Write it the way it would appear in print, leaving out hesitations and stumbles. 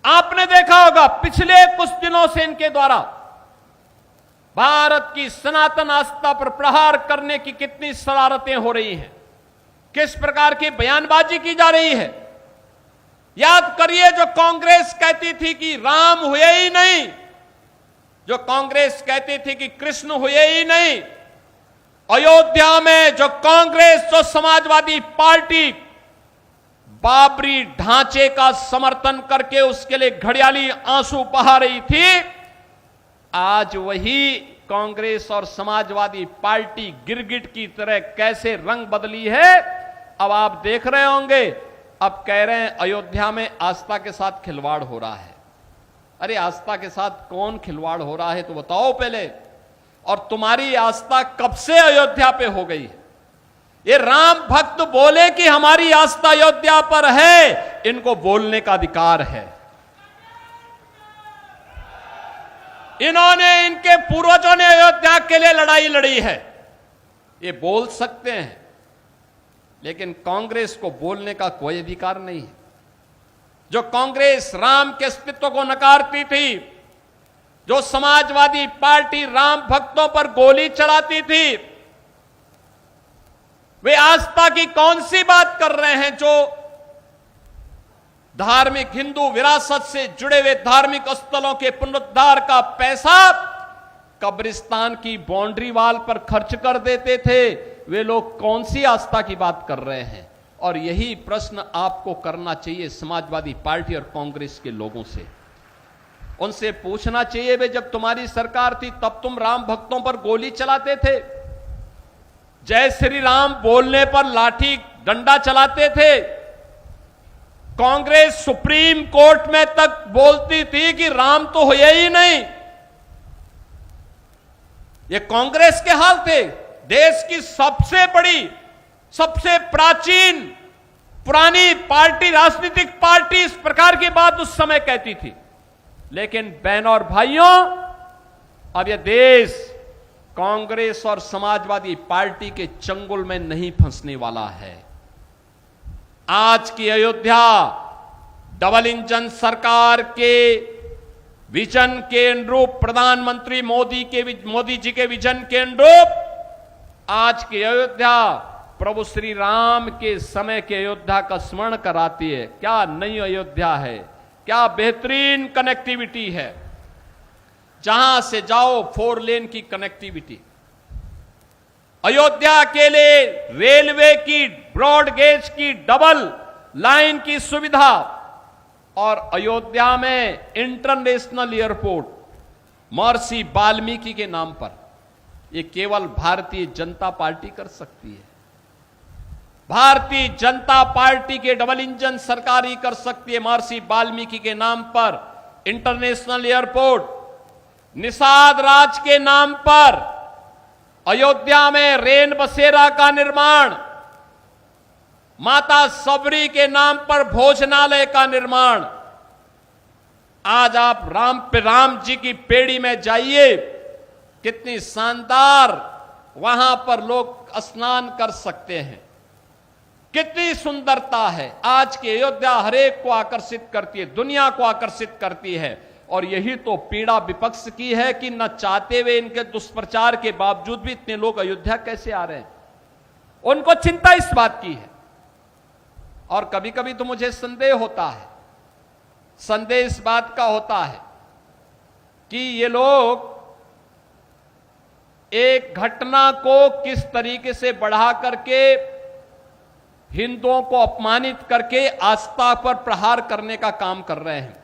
आपने देखा होगा पिछले कुछ दिनों से इनके द्वारा भारत की सनातन आस्था पर प्रहार करने की कितनी शरारतें हो रही हैं, किस प्रकार की बयानबाजी की जा रही है। याद करिए, जो कांग्रेस कहती थी कि राम हुए ही नहीं, जो कांग्रेस कहती थी कि कृष्ण हुए ही नहीं, अयोध्या में जो कांग्रेस, जो समाजवादी पार्टी बाबरी ढांचे का समर्थन करके उसके लिए घड़ियाली आंसू बहा रही थी, आज वही कांग्रेस और समाजवादी पार्टी गिरगिट की तरह कैसे रंग बदली है, अब आप देख रहे होंगे। अब कह रहे हैं अयोध्या में आस्था के साथ खिलवाड़ हो रहा है। अरे आस्था के साथ कौन खिलवाड़ हो रहा है तो बताओ पहले। और तुम्हारी आस्था कब से अयोध्या पे हो गई है? ये राम भक्त बोले कि हमारी आस्था अयोध्या पर है, इनको बोलने का अधिकार है। इन्होंने, इनके पूर्वजों ने अयोध्या के लिए लड़ाई लड़ी है, ये बोल सकते हैं, लेकिन कांग्रेस को बोलने का कोई अधिकार नहीं है। जो कांग्रेस राम के अस्तित्व को नकारती थी, जो समाजवादी पार्टी राम भक्तों पर गोली चलाती थी, वे आस्था की कौन सी बात कर रहे हैं? जो धार्मिक हिंदू विरासत से जुड़े हुए धार्मिक स्थलों के पुनरुद्धार का पैसा कब्रिस्तान की बाउंड्री वाल पर खर्च कर देते थे, वे लोग कौन सी आस्था की बात कर रहे हैं? और यही प्रश्न आपको करना चाहिए समाजवादी पार्टी और कांग्रेस के लोगों से। उनसे पूछना चाहिए, वे जब तुम्हारी सरकार थी तब तुम राम भक्तों पर गोली चलाते थे, जय श्री राम बोलने पर लाठी डंडा चलाते थे, कांग्रेस सुप्रीम कोर्ट में तक बोलती थी कि राम तो हुए ही नहीं। ये कांग्रेस के हाल थे। देश की सबसे बड़ी, सबसे प्राचीन पुरानी पार्टी, राजनीतिक पार्टी इस प्रकार की बात उस समय कहती थी। लेकिन बहनों और भाइयों, अब यह देश कांग्रेस और समाजवादी पार्टी के चंगुल में नहीं फंसने वाला है। आज की अयोध्या डबल इंजन सरकार के विजन के अनुरूप, प्रधानमंत्री मोदी जी के विजन के अनुरूप आज की अयोध्या प्रभु श्री राम के समय के अयोध्या का स्मरण कराती है। क्या नई अयोध्या है, क्या बेहतरीन कनेक्टिविटी है। जहां से जाओ 4 लेन की कनेक्टिविटी, अयोध्या के लिए रेलवे की ब्रॉड गेज की डबल लाइन की सुविधा, और अयोध्या में इंटरनेशनल एयरपोर्ट महर्षि वाल्मीकि के नाम पर, यह केवल भारतीय जनता पार्टी कर सकती है। भारतीय जनता पार्टी के डबल इंजन सरकार ही कर सकती है। महर्षि वाल्मीकि के नाम पर इंटरनेशनल एयरपोर्ट, निषाद राज के नाम पर अयोध्या में रेन बसेरा का निर्माण, माता सबरी के नाम पर भोजनालय का निर्माण। आज आप राम जी की पेड़ी में जाइए, कितनी शानदार वहां पर लोग स्नान कर सकते हैं, कितनी सुंदरता है। आज की अयोध्या हरेक को आकर्षित करती है, दुनिया को आकर्षित करती है। और यही तो पीड़ा विपक्ष की है कि न चाहते हुए, इनके दुष्प्रचार के बावजूद भी इतने लोग अयोध्या कैसे आ रहे हैं। उनको चिंता इस बात की है। और कभी कभी तो मुझे संदेह होता है, संदेह इस बात का होता है कि ये लोग एक घटना को किस तरीके से बढ़ा करके, हिंदुओं को अपमानित करके आस्था पर प्रहार करने का काम कर रहे हैं।